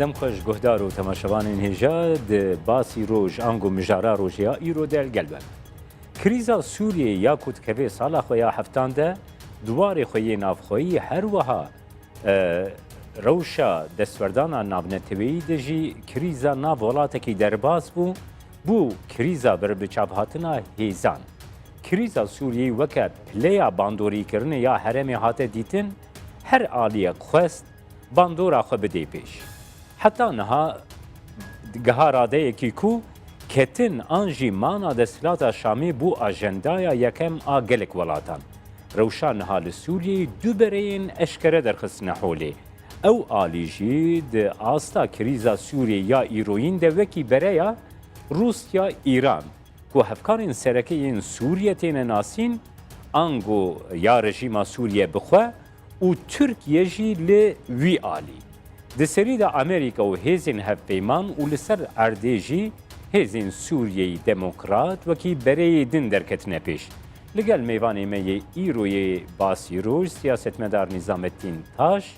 دم خوش گهدار و تماشاوان هجا د باسی روج انگو مجارا روجیا ایرو دل گلبن. کریزا سوریه یا کتکوی سالا خویا هفتان ده دوار خوی نافخویی هر وها روشا دستوردانا نابنتوی دجی کریزا ناو ولاتکی درباز بو کریزا بر بچابهاتنا هیزان. کریزا سوریه وکه پلیا باندوری کرنه یا حرم هاته دیتن هر آلیه خوست باندورا خو بده پیش. حتی نها گهاراده کی کو کتن آنجی مانا دستلاتا شامی بو اجندایا یکم آگلک ولاتان. روشان حال سوریه دو برین اشکره درخست نحولی. او آلیجی د آستا کریزا سوریه یا ایروین ده وکی بریا روسیا ایران کو هفکارین سرکین سوریه تین ناسین انگو یا رژیما سوریه بخوا و ترکیه جی لوی آلی. د سری د امریکا و هیزین هفپیمان و لسر اردیجی هیزین سوریه دموکرات وکی برای دن درکتنه پیش. لگل میوانی می ایروی باسی روش سیاستمدار نظامتین تاش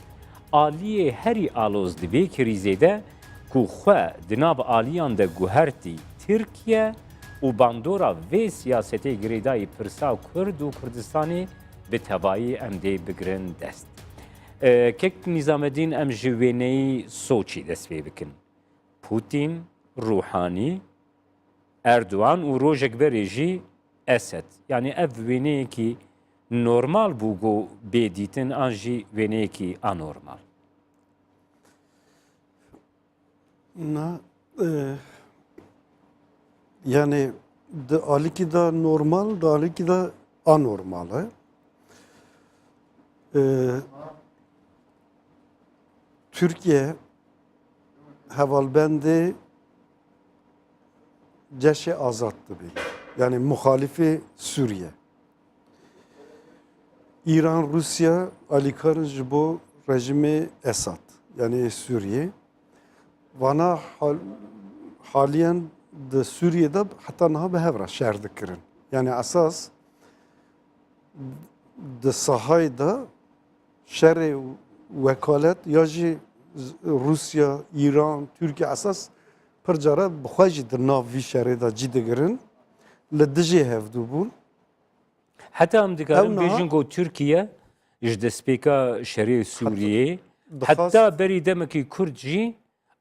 آلیه هری آلوز دوی کریزه ده کو خواه دناب آلیان ده گوهرتی ترکیه و باندورا و سیاستی گریدای پرسا و کرد و کردستانی به تبایی امده بگرن دست. کک نظام الدین ام جوینی سوچی دست پی بکن. پوتین، روحانی، اردوان و روژک بریجی اسد. یعنی اف وینه کی نورمال بوگو بیدیتن آنجی وینه کی آنورمال. نه yani aliki da normal, da aliki da anormal. Türkiye hevalbendi ceşe azattı beni. Yani muhalifi Suriye. İran, Rusya, alikarın bu rejimi Esad. Yani Suriye. Vana haliyen de Suriye'de hatta naha behevra şer dikirin. Yani asas de sahayda şer vekalet ya jî Rusya, İran, Türkiye asas pir cara bixwe jî di nav vî şerê de cî digirin li dijî hevdû bûn. حتی هم دکارم بیشتر کو ترکیه اش دسپیکا شری سوریه حتی بری دمکی کردی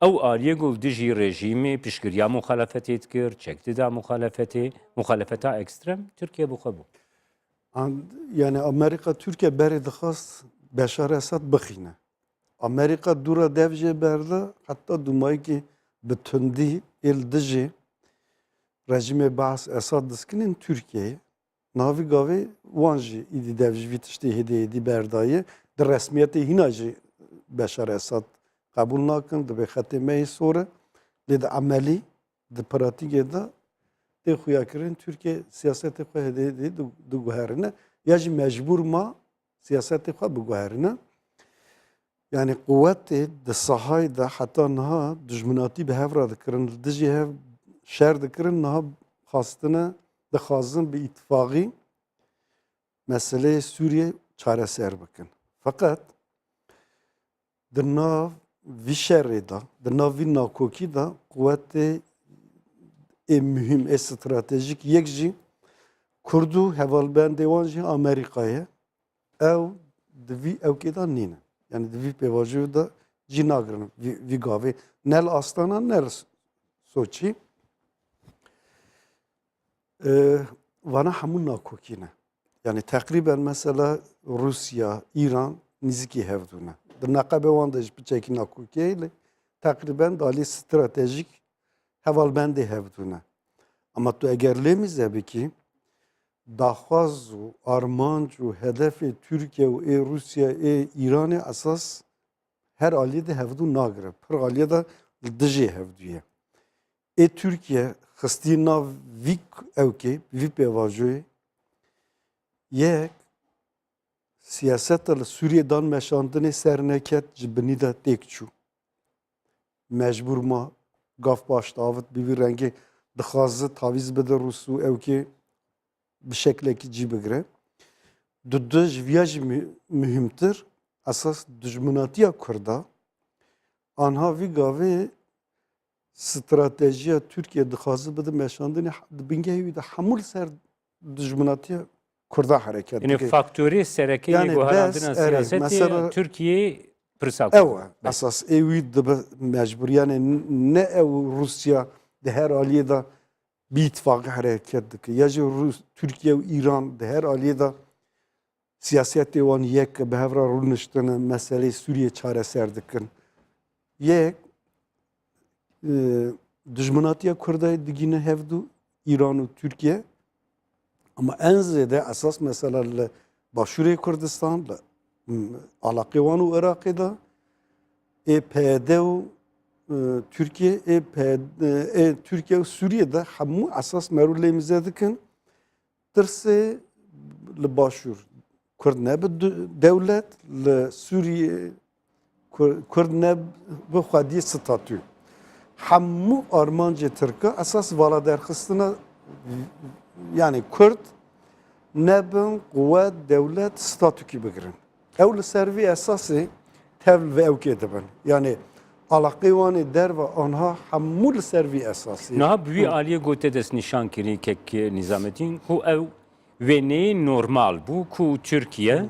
او آلیه گل دیجی رژیمی پیشگیری مخالفتی کرد چکتی دا مخالفتا اکسترم ترکیه بخوابو. Yani Amerika Türkiye beri dixwast Beşar Esad bixîne. Amerika dura dev jê berda hatta dumayê ki bi tundî êl dijî rejimê Baas Esad diskinin Türkiye'ye. Navî gavê wan jî îdî dev ji vî tiştê hêdî berdayê di resmiyetê hîna jî Beşar Esad qebûl nakin dibe xetê me sor lê di emelî di pratikê de tê xuyakirin Türkiye siyasetê xwe hêdî diguherîne ya jî mecbûr ma siyasetê xwe biguherîne. Yani kuvvetê di sahayê de heta niha dijminatî bi hevra dikirin li dijî hev şer dikirin niha xastine dixwazin bi îtifaqî meseleyê Sûriye çareser bikin. Fakat di nav vî şerê de, di nav vî nakokî de kuvvetê mühim stratejik yek jî Kurd û hevalbendê wan jî Amerîkayê ew di vî ewkê de nîne. Yani di vî pêvajiyê de cî nagirin vî gavê ne li Astana ne li Soçî. Vana hemû nakokîne. Yani tekriben mesela Rusya, İran nizikî hevdûne. Di neqebê wan de ji piçekî nakokiyê lê tekriben dalî stratejik hevalbendê hevdûne. Ama tu eger lê mîze bikî daxwaz û armanc û hedefê Türkiye û Rusya İranê esas her aliyê de hevdû nagire. Pir aliyê de li dijî hevdûye. Türkiye xistî nav vî ewkê, vî pêvajoyê yek siyaseta li Sûriyê dan meşandinê serneket ji binî de têk çû. Mecbûr ma gav baş davit bi vî rengê dixwaze tavîz bide Rûs û ewkê bi şeklekî cî bigire. Ji vêya jî mühimtir esas dijminatiya Kurda آنها وی گاوی استراتژی ترکیه دخوازه بده meşandini bingeyi de hamur ser düşmanatı Kurda hareket. Yani faktörü serekeye Yani guharandına bes, evet, siyaseti mesela- Türkiye pırsak. Ev esas evi de mecbur yani ne ev Rusya de her aliye da bir ittifakı hareket dike. Ya Türkiye ve İran de her aliye da siyaseti wan yek be hevra rûniştine meseleyi Suriye çareser dikin. Yek dijminatiya Kurdayê digîne hevdû İran û Türkiye ama en zêde esas mesela li Başûrê Kurdistan li alaqê wan û Iraqê da PYD û Türkiye Türkiye û Sûriye'de hemû esas merûlê dikin tirsê li Başûr Kurd nebe devlet li Suriye Kurd nebe xwediyê statû. Hemû armancê Tirka esas vala derxistina yani Kurd nebin kuvvet devlet statûkî bigirin. Ew li ser vê esasê tev ve ewkê dibin. Yani alaqê wan ê derve anha hemû li ser vê esasê. Naha büyü aliye gote des nişan kiri kek Nizamettin ku ev ve normal bu ku Türkiye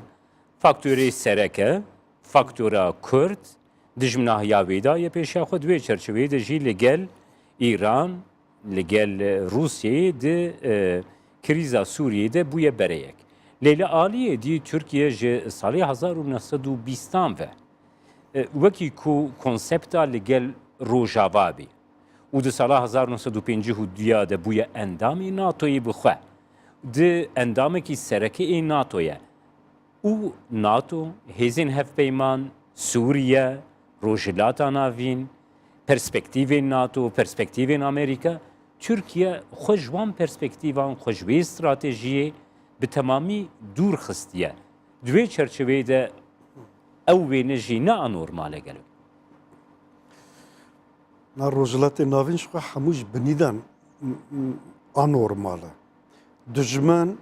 faktörü sereke faktöra Kürt dijmina yaveda ye peşa xwe ve çerçeveyê de jî li gel İran li gel Rusya'yê de kriza Sûriyeyê bûye bereyek. Leyla aliye di Türkiye ji salê 1920 ve wekî ku konsepta li gel Rojava bî. û di sala 1952 de bûye endamê NATOyê bixwe. Di endamekî serekeyê NATO ye. û NATO, hêzên hevpeyman, Sûriye, Rojhilata Navîn, perspektîvên NATO, perspektîvên Amerîka, Türkiye xwe ji wan perspektîvan, xwe ji vê stratejiyê bi temamî dûr xistiye. Di vê çerçeveyê de ew wêne jî ne anormal e gelo. Na rojhilatê navîn ji xwe hemû ji binîdan anormal e. Dijmin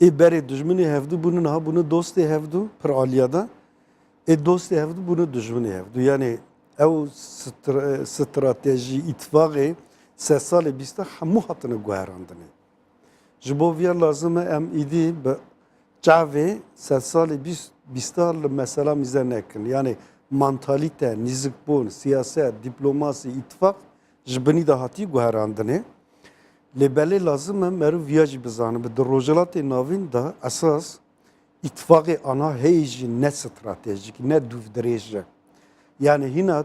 ê berê dijminê hevdû bûne niha bûne dostê hevdû pir aliya da dostê hevdû bûne dijminê hevdû. Yani ew stratejî îtifaqê sed salê bîsta hemû hatine guherandinê. Ji bo vê lazim e em îdî bi çavê sed salê bîsta li mesela mîze nekin. Yani mantalite, nîzikbûn, siyaset, diplomasî, îtifaq ji binî de hatî guherandinê. Lê belê lazim e meriv viya jî bizanin. Bi di rojhilatê navîn de esas îtifaqê ana heyê jî ne stratejîk, ne dûvdirêj e. Yani hîna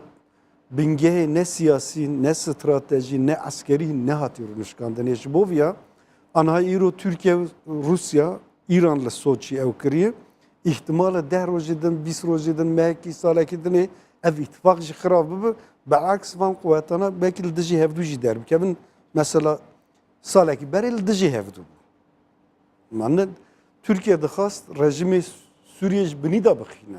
bingehê ne siyasî, ne stratejî, ne askerî ne hatî rûnişkandinê. Ji bo vêya anha îro Türkiye û Rusya İran li Soçî ew kiriye. İhtimala 10 rojê din, 20 rojê din, mehekî salekî dinê ev îtifaq jî xirab bibe. Beaks van quwetana belkî li dijî hevdû jî derbikevin. Mesela salekî berê li dijî hevdû bû. Mane Türkiye dixwast rejimê Sûriye ji binî de bixîne.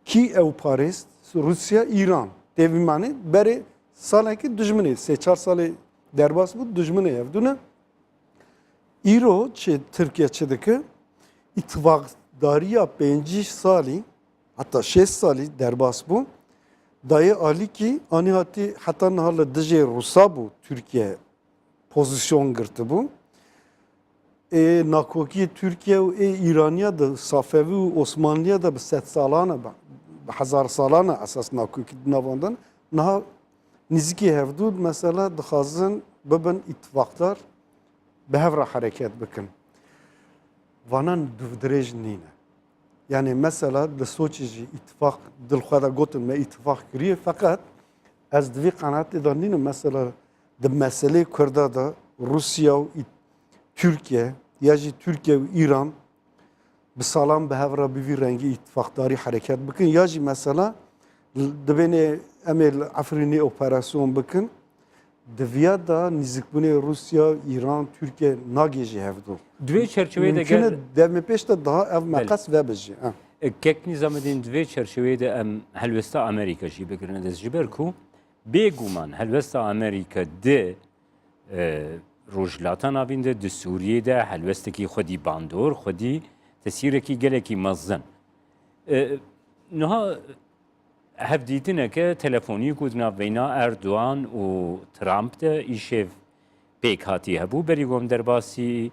Kî ew parêst? Rusya, İran. Tevî manê berê salekî dijminê. 3-4 salê derbas bû dijminê hevdûne. İro çi Türkiye çi dike? İttifakdariya 5 salî hatta 6 salî derbas bû. Dayê alî kî anî hatî heta niha li dijê Rusa bû Türkiye pozisyon girtibû. Nakokiyê Türkiye û İraniya da Safevî û Osmanliya da bi 100 salan e, bi 1000 salan e esas nakokî navandan. Niha nizîkî hevdû mesela dixwazin bibin îttifakdar bi hev re hareket bikin. Vanan dûvdirêj nîne. Yani mesela li Soçî jî îttifak dilxwe de gotin me îttifak kiriye feqet ez di vê qenatê de nînim mesela di meselê Kurda da Rusya û Türkiye ya jî Türkiye û İran bi salan bi hev re bi vî rengî îttifakdarî hareket bikin ya jî mesela dibêne em ê li Efrînê operasyon bikin di vêya da nîzikbûnê Rusya, İran, Türkiye nagê jî hevdû. Di vê çerçeveyê de Mümkün gel e devmê pêş de daha ev meqes vebijî. kek Nizamettin di vê çerçeveyê de em helwesta Amerîka jî bikirin dest ji ber ku bêguman helwesta Amerîka di rojhilata navîn de di Sûriyê de helwestekî xwedî bandor, xwedî tesîrekî gelekî mezin. Niha هفدیتنه که تلفنی کود ناوینا اردوان و ترامپ ده ایشف پیک هاتی هبو بری گم در باسی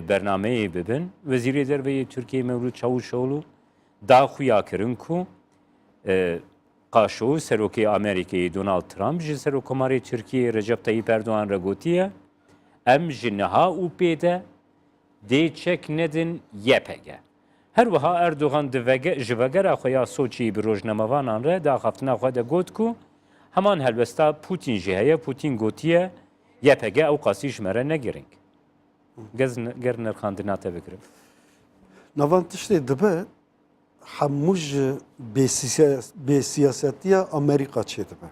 برنامه ببن وزیر دربه ترکیه مولود چاوشولو دا خویا کرن کو قاشو سروکی امریکای دونالد ترامپ جی سروکماری ترکیه رجب طیب اردوان رگوتیه ام جنها او پیده دی چک ندن یپگه هر وها اردوغان جوگر خویا سوچی بروجنموانان را دا خفتنا خود گوت کو همان هلوستا پوتین جهه پوتین گوتیه یپگه او قاسیش مره نگرنگ گرنر خاندناته بکرم نوان تشتی دبه هموج به سیاستی امریکا چه دبه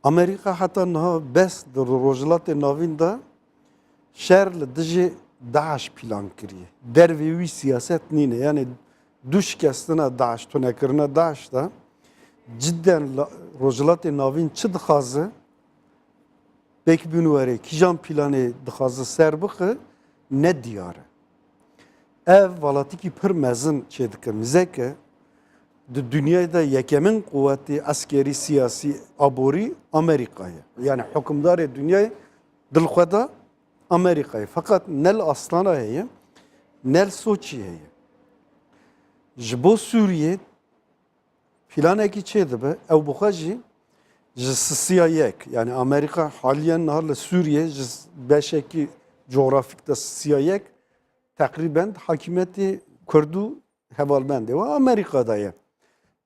امریکا حتی نه بس در روزلات نوین دا شهر لدجه داعش پلان کریه در وی سیاست نینه یعنی دوش کستنا داعش تو نکرنا داعش دا جدا روزلات نوین چه دخوازه belki bünüvere kijam planı dixazı ser bixi ne diyare. Ev valatiki pir mezin çedike mizeke de dünyada yekemin kuvveti askeri siyasi abori Amerika'ya. Yani hükümdarı dünyayı dilxweda Amerika'ya. Fakat nel aslana heye, nel soçi heye. Ji bo Suriye planeki çedibe ev buxaji CIA yani Amerika haliyen naharla Suriye beşeki coğrafik CIA takriben hakimiyeti kurdu hevalbende ve Amerika'da.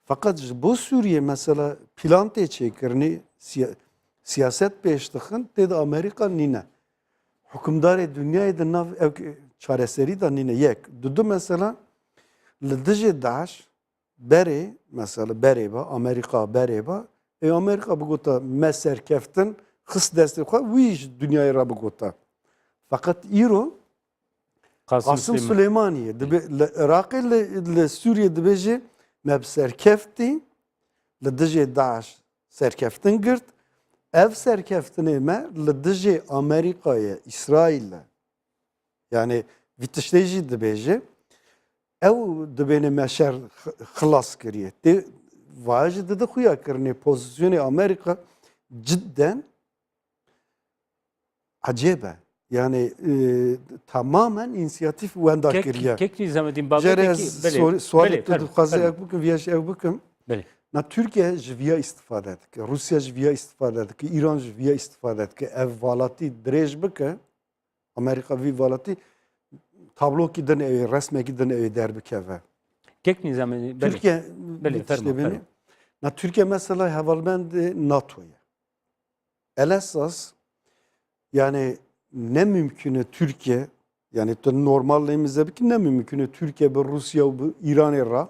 Fakat bu Suriye mesela plan te çekirini siyaset peştikin dedi Amerika nine. Hükümdarı dünyayı da nav çareseri da nine yek. Dudu mesela Lidije Daesh beri mesela bereba Amerika bereba Amerika bugota meser keftin xis desti xwe wî dünyayê re bigota. Fakat îro Qasım Süleymaniye li Iraqê li Sûriye dibêje me bi serkeftî li dijê Daeş serkeftin girt. Ev serkeftinê me li dijê Amerîkayê, İsraîlê yani vî tiştê jî dibêje ew dibêne me şer xilas kiriye. Vajı dedi xuya kirine pozisyonu Amerika cidden acebe. Yani tamamen inisiyatif wenda kiriye. Kekli zamanın babı peki sualet tu xaze bugün viyaş ev bugün. Na Türkiye jviya istifade etki, Rusya jviya istifade etki, İran jviya istifade etki. Ev valati drej bike Amerika vi valati tablo ki den ev resme ki den ev der bikeve. Kekli zamanı Türkiye na Türkiye mesela hevalbend NATO'ya. El esas yani ne mümkünü Türkiye yani normalliğimizde ki ne mümkünü Türkiye ve Rusya ve İran'ı ra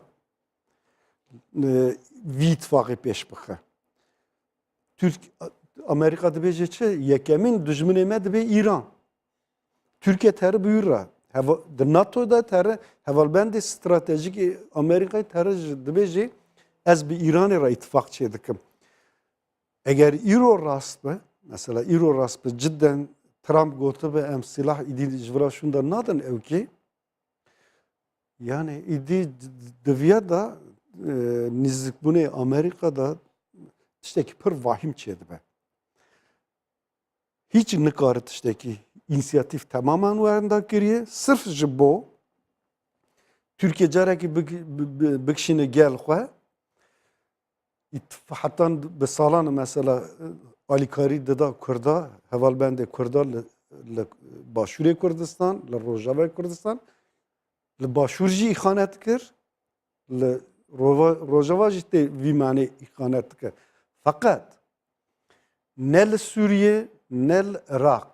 vitfakı peş bıkı. Amerika'da beceçe yekemin düşmanı medbe İran. Türkiye terı buyur ra. NATO'da terı hevalbend stratejik Amerika'yı terı dibece ez bir İran'ı ra ittifak çedikim. Eğer İro rast be, mesela İro rast be cidden Trump gotu be em silah idi jvra şunda nadan ev ki yani idi devya da nizlik bunu Amerika'da işte ki pır vahim çedi be. Hiç nikaret işte ki inisiyatif tamamen varında kiriye sırf jbo Türkiye caraki bikşine gel xwe hatta be salan mesela alikari deda Kurda hevalbende Kurda li Başûrê Kurdistan li Rojavayê Kurdistan li Başûr jî îxanet kir li Rojava jî tê vî manê îxanet kir. Fakat ne li Sûriye ne li Iraq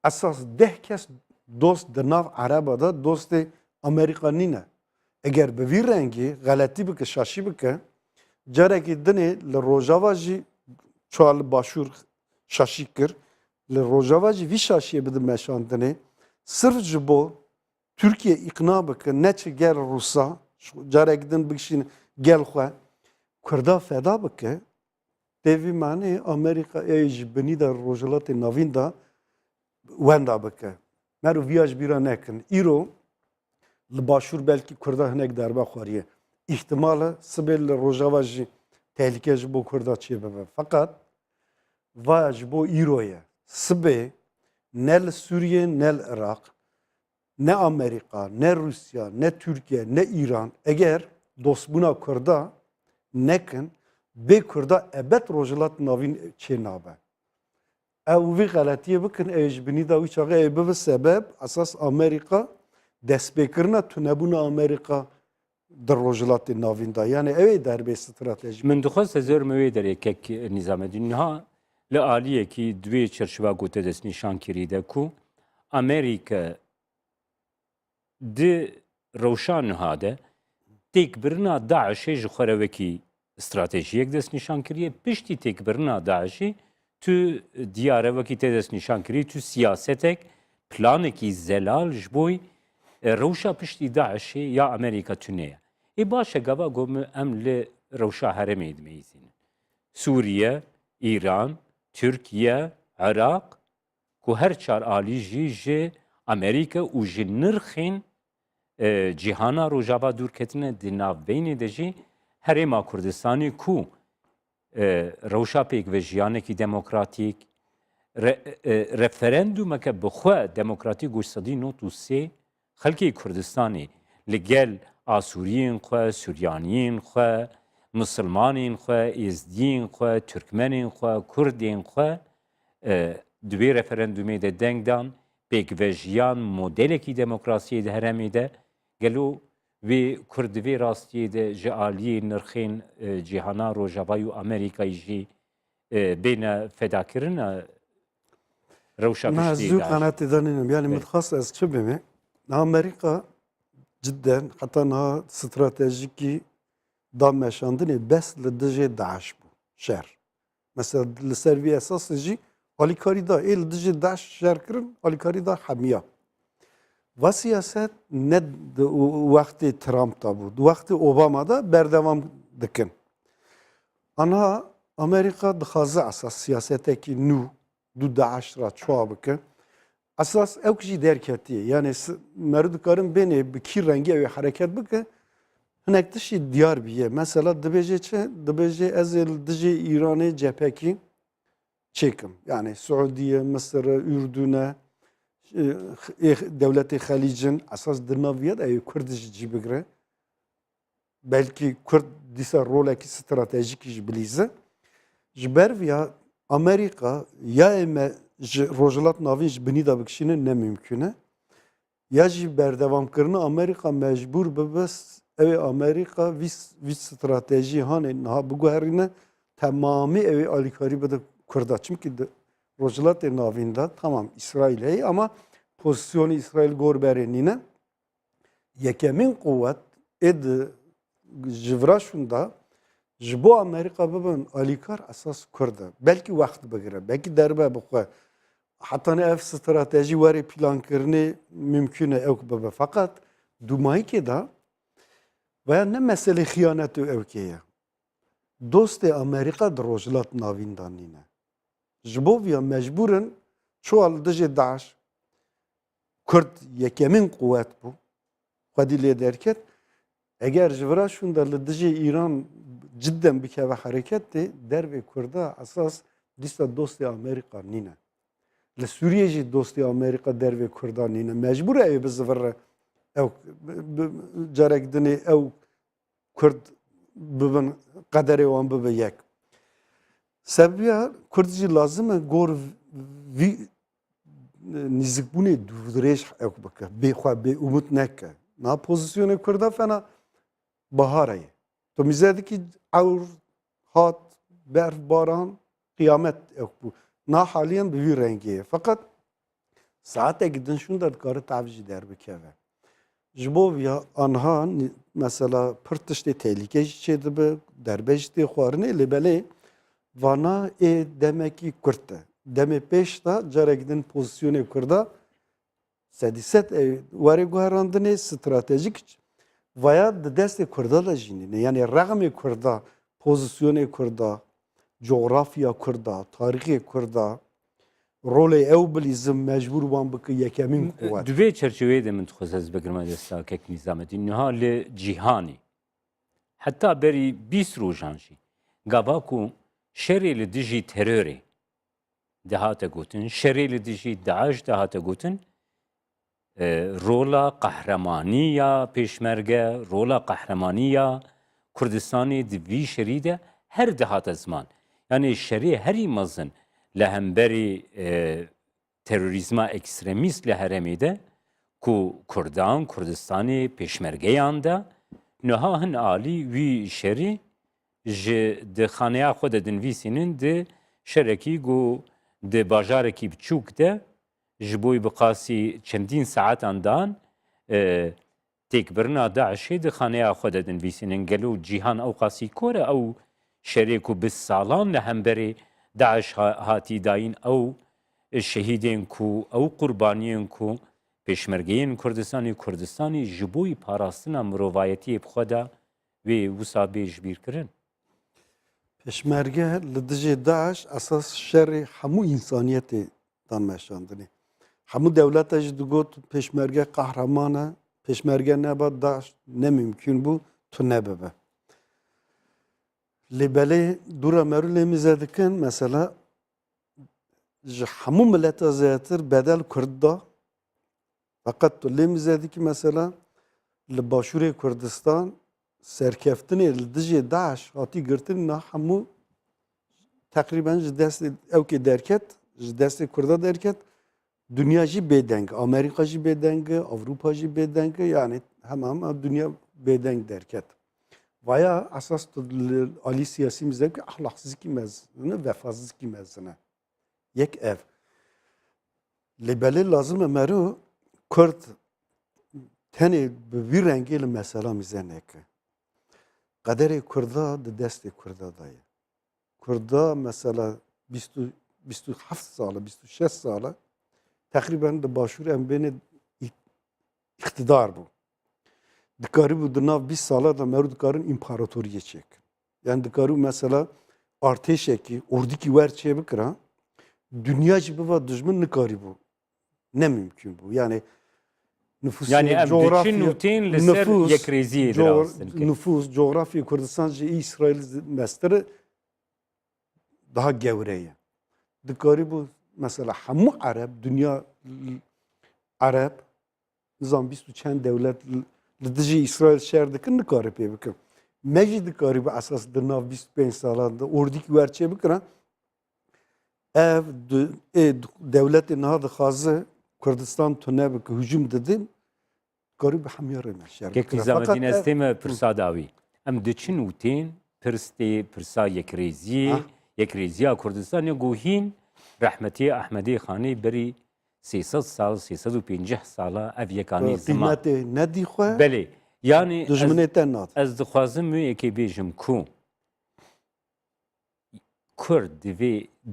esas 10 kes dost di nav Ereba da dostê Amerîka nîne. Eger bi vî rengî xeletî bike şaşî bike carekî dinê li Rojava jî çû li Başûr şaşî kir li Rojava jî vî şaşiyê bidin meşandinê sırf ji bo Türkiye ikna bike neçe gel Rusa carekî din bikişîne gel xwe Kurda feda bike tevî manê Amerîkayê ji binî de rojilatê navîn da wenda bike. Mero vîya ji bîra nekin. Îro li Başûr belkî Kurda hinek derbe xwariye. ihtimali sibel rojava jî tehlike ji bo Kurda çê bibe. Fakat va ji bo îroye sibê ne li Sûriye ne li Iraq ne Amerika, ne Rusya, ne Türkiye, ne İran eğer dostbuna Kurda nekin bê Kurda ebed rojilat navîn çê nabe. Ew vî xeletiye bikin ew ji binî da wî çaxê ew bibe sebeb esas Amerika destpêkirina tunebûna Amerika di rojilatê navîn da. Yani ew ê derbê stratejîk. من دخواست زۆرمە وێ دەرێکێک نیزامەدین نها لە عالیەکی دوێ چرچوا گوتە دەست نیشان کردە کو ئەمریکا di rewşan nihade têkbirina Daişê ji xwerewekî stratejiyek dest nîşan kiriye piştî têkbirina Daişê tu diyarevekî tê dest nîşan kirî tu siyasetek planekî zelal ji bo rewşa piştî Daişê ya Amerîka tune ye. Ê baş e gava gomu em li rewşa heremê dimeyîzînin. Sûriye, İran, Türkiye, Iraq ku her çar alî jî ji Amerîka û ji nirxên cîhana rojava dûrketine di navbeynê de jî Herêma Kurdistanê ku rewşa pêk ve jiyanekî demokratîk referandûmeke bi xwe demokratîk goş sedî not û sê xelkê Kurdistanê li gel Asûriyên xwe, Suryaniyên xwe, Misilmanên xwe, Êzdiyên xwe, Türkmenên xwe, Kurdên xwe di vê referandûmê de deng dan pêkvejiyan modelekî demokrasiyê di herêmê de gelo vê Kurd di vê rastiyê de ji aliyê nirxên cîhana rojava û Amerîkayê jî bêne fedakirina rewşa Ma piştî zû Daişê. qenatê danînim. Yani min dixwast ez çi bime? Amerika cidden heta niha stratejikî da meşandinê bes li dijê Daeş bû. Şer. Mesela li ser vî esasê jî alîkarî da ê li dijê Daeş şer kirin, alîkarî da hemiya. Va siyaset ne di wextê Trump da bû. Di wextê Obama da berdevam dikin. Anha Amerika dixwaze esas siyasetekî nû du Daeş ra çawa bike. Esas ew jî derketiye. Yani merû dikarin bênê bi kî rengî ew ê hereket bike hinek tişî diyar biye. Mesela dibêje çi? Dibêje ez ê li dijê İranê cephekî çêkim. Yani Suudiye, Mısır'e, Ürdün'e, devletê Xelîcin esas di naviye de ew Kurd jî cî bigire. Belkî Kurd dîsa rolekî stratejîkî jî bilîze. Ji ber vîya Amerika ya eme ji rojilat navîn ji binî da bikişînin ne mümkün e. Ya jî berdewamkirina Amerika mecbûr bibe ew ê Amerika vî stratejî hanê niha biguherîne temamî ew ê alîkarî bide Kurda. Çünkü rojilatê navîn da tamam İsrail heye ama pozisyonu İsrail gorberê nîne. Yekemîn quvvet ê di ji vira şûn da ji bo Amerika bibin alîkar esas Kurd e. Belkî wext bigire, belkî derbe bixwe. Heta ne ev stratejî werê plankirinê mümkün e ew bibe. Fakat dûmayîkê da veya ne mesele xıyanet û evkê ye. Dostê Amerika di rojilat navîn da nîne. Ji bo vîya mecbûrin çuwa li dijê Daeş Kurd yekemîn quvvet bû. Xwedî lê derket. Eger ji vira şûn da li dijê İran cidden bikeve hereketê dervê Kurda esas dîsa dostê Amerika nîne. Li Sûriye jî dostê Amerika dervê Kurda nîne. Mecbûr e ew bizivire ew carek dinê ew Kurd bibin qederê wan bibe yek. Sebebiya Kurd jî lazim e gor vî nîzikbûnê dûdirêj ew bike. Bêxwe bêûmid neke. Niha pozisyonê Kurda fena bahara ye. Tu mîze dikî ewr, hat, berf, baran, kıyamet ew bû. Niha haliyen bi vî rengê ye. Fakat saetekî din şûn da dikare tev jî derbikeve. Ji bo vîya anha mesela pir tiştê tehlîke jî çê dibe, derbe jî tê xwarinê lê belê vana ê demekî Kurd e. Demê pêş da carek din pozisyonê Kurda sedî sed werê guherandinê stratejîk veya di destê Kurda da jî nîne. Yani rexmê Kurda, pozisyonê Kurda, coğrafya Kurda, tarîxê Kurda, rolê ew bilîzin mecbûr wan bike yekemîn quvvet. Di vê çerçeveyê de min dixwaz ez bigirme desta kek nîzamedîn niha li cîhanê حتی بری 20 روزان جی گاوا کو شری لدیجی تروری دهات گوتن شری لدیجی داعش دهات گوتن رولا قهرمانیه پیشمرگه رولا قهرمانیه کردستانی دوی شریده هر دهات زمان yani şerî herî mezin li hemberî terorîzma ekstremîst li herêmê de ku Kurdan, Kurdistanê pêşmergeyan de niha hin alî wî şerî ji di xaneya xwe de dinivîsînin di şerekî got di bajarekî biçûk de ji bo bi qasî çendîn saetan dan têkbirina Daişê di xaneya xwe de dinivîsînin gelo cîhan ew qasî kor e ew şerê ku bi salan li hemberê Daeş hatî dayîn ew şehîdên ku ew qurbaniyên ku pêşmergeyên Kurdistanê ji bo parastina mirovayetiyê xwe de wê wisa bê ji bîr kirin. Peşmerge li dijî Daeş esas şerê hemû însaniyetê dan meşandinê. Hemû devleta jî digot peşmerge qehreman e, peşmerge neba Daeş nemümkün bû tu nebibe. Lê belê dûra merûlê mize dikin mesela ji hemû mileta zêtir bedel Kurd da fakat tu lê mize dikî mesela li Başûrê Kurdistan serkeftinê li dijî Daeş hatî girtina hemû teqrîben ji destê ewkê derket ji destê Kurda derket dünya jî bêdeng Amerîka jî bêdeng Avrupa jî bêdeng yani hema dünya bêdeng derket. Vaya esas alî siyasî mize ki ahlaksızkî mezine vefasızkî mezine. Yek ev. Lê belê lazim e merû Kurd tenê bi vî rengê li mesela mize neke. Kaderê Kurda di destê Kurda da ye. Kurda mesela 27 sala 26 sala teqrîben di Başûrê em bêne iktidar bû. Dikarîbû di nav 20 sala da merû dikarin împaratoriyê çêkin. Yani dikarîbû mesela artêşekî, ordikî wer çê bikirin, dünya jî biva dijmin nikarîbû. Nemümkün bû. Yani nüfus, Yani em diçin û tên li ser yekrêziyê de rast dikin. nüfus, coğrafya Kurdistan jî İsrail mestere daha gewre ye. Dikarîbû mesela hemû Arab, dünya Arab nizam bîst û çend devlet li dijî İsrail şer dikin nikare pê bikin. Me jî dikarîbû esas di nav 25 salan de ordikî wer çê bikirin ev devletê niha dixwaze Kurdistan tune bike hücum didin garîb hemyarê me şer Kekî zametîn ez tê me pirsa dawî. Em diçin û tên pirstê pirsa yekrêziya Kurdistanê guhîn Rehmetî Ahmedê Xanê berî 300 sal 350 sala ev yekanî ziman. Qîmetê nedî xwe Belê. Yani dijminê te nat. ez dixwazim wê yekê bêjim ku Kurd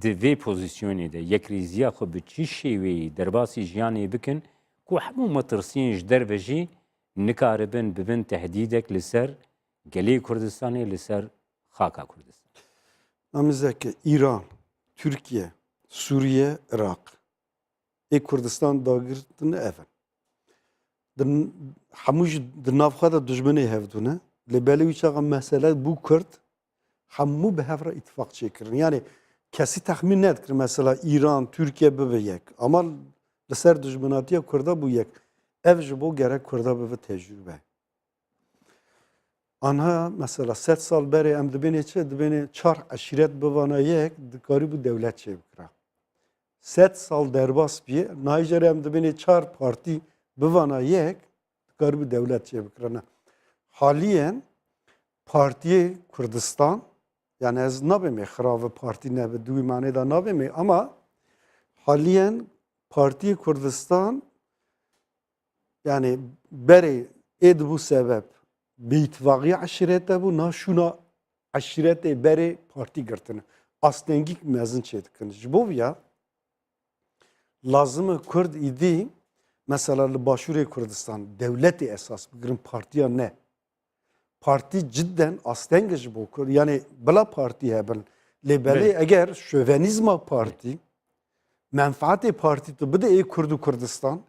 di vê pozisyonê de yekrêziya xwe bi çi şêweyî derbasî jiyanê bikin ku hemû metirsiyên ji derve jî nikaribin bibin tehdîdek li ser gelê Kurdistanê li ser xaka Kurdistan. Namizeke İran, Türkiye, Suriye, Irak. Kurdistan dagirtine ev. Hemû jî di nav xwe de dijminê hevdûne. Lê belê wî çaxa mesele bû Kurd hemû bi hev re îtifaq çêkirin. Yani kesî texmîn nedikirin mesela İran, Türkiye bibe yek. Ama li ser dijminatiya Kurda bû yek. Ev ji bo gerek Kurda bibe tecrübe. Anha mesela 7 sal berê em dibêne çi dibêne 4 eşîret bivana yek dikarîbû devlet çê bikira. 7 sal derbas bîye Nijerê em dibêne 4 partî bivana yek dikarîbû devlet çê bikirine. Haliyen Partiyê Kurdistan yani ez nabême xirave partî nebe duî manê da nabême ama haliyen Partiyê Kurdistan yani berê dibû sebeb bêîtifaqiya eşîrete bû naşûna eşîretê berê partî girtine. Astengîk mezin çê dikin. Ji bo ya lazım e Kurd îdî mesela li Başûrê Kurdistan devletê esas bigirin partiya ne? Parti cidden asteng ji bo Kurd yani bila partî hebin. Lê belê eger şövenîzma partî menfaatê partî tu bide Kurd û Kurdistan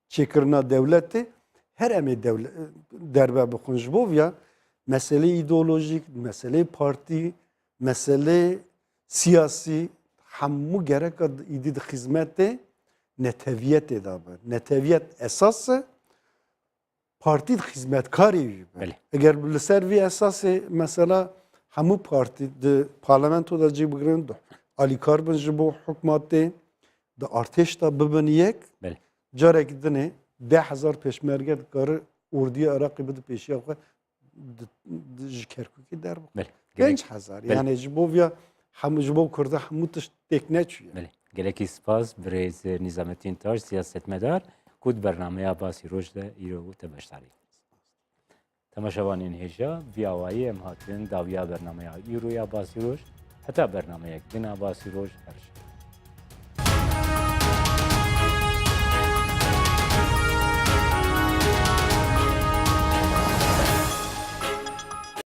çêkirina devletê her em ê derve bixwin ji bo ya mesele ideolojik, mesele parti, mesele siyasi hemû gereka îdî di xizmetê netewiyetê da be. Netewiyet esas e, partî di xizmetkarê jî be. Belê. Eger li ser vê esasê mesela hemû partî di parlamentoda cî bigirin, alîkar bin ji bo hikûmetê, di artêş da bibin yek, Belê. carekî dinê 10,000 pêşmerge dikare orduya Iraqê bide pêşiya xwe ji Kerkûkê derbixe. Belê. Gelek, 5,000 yani ji bo vêya hemû ji bo Kurda hemû tişt têk neçûye. belê. Gelekî spas birêz Nizamettin Taş siyasetmedar ku di bernameya Basî Roj de îro te beşdarî. Temaşevanên hêja vî awayî em hatin dawiya bernameya îroya Basî Roj heta bernameyek dina Basî Roj her şey.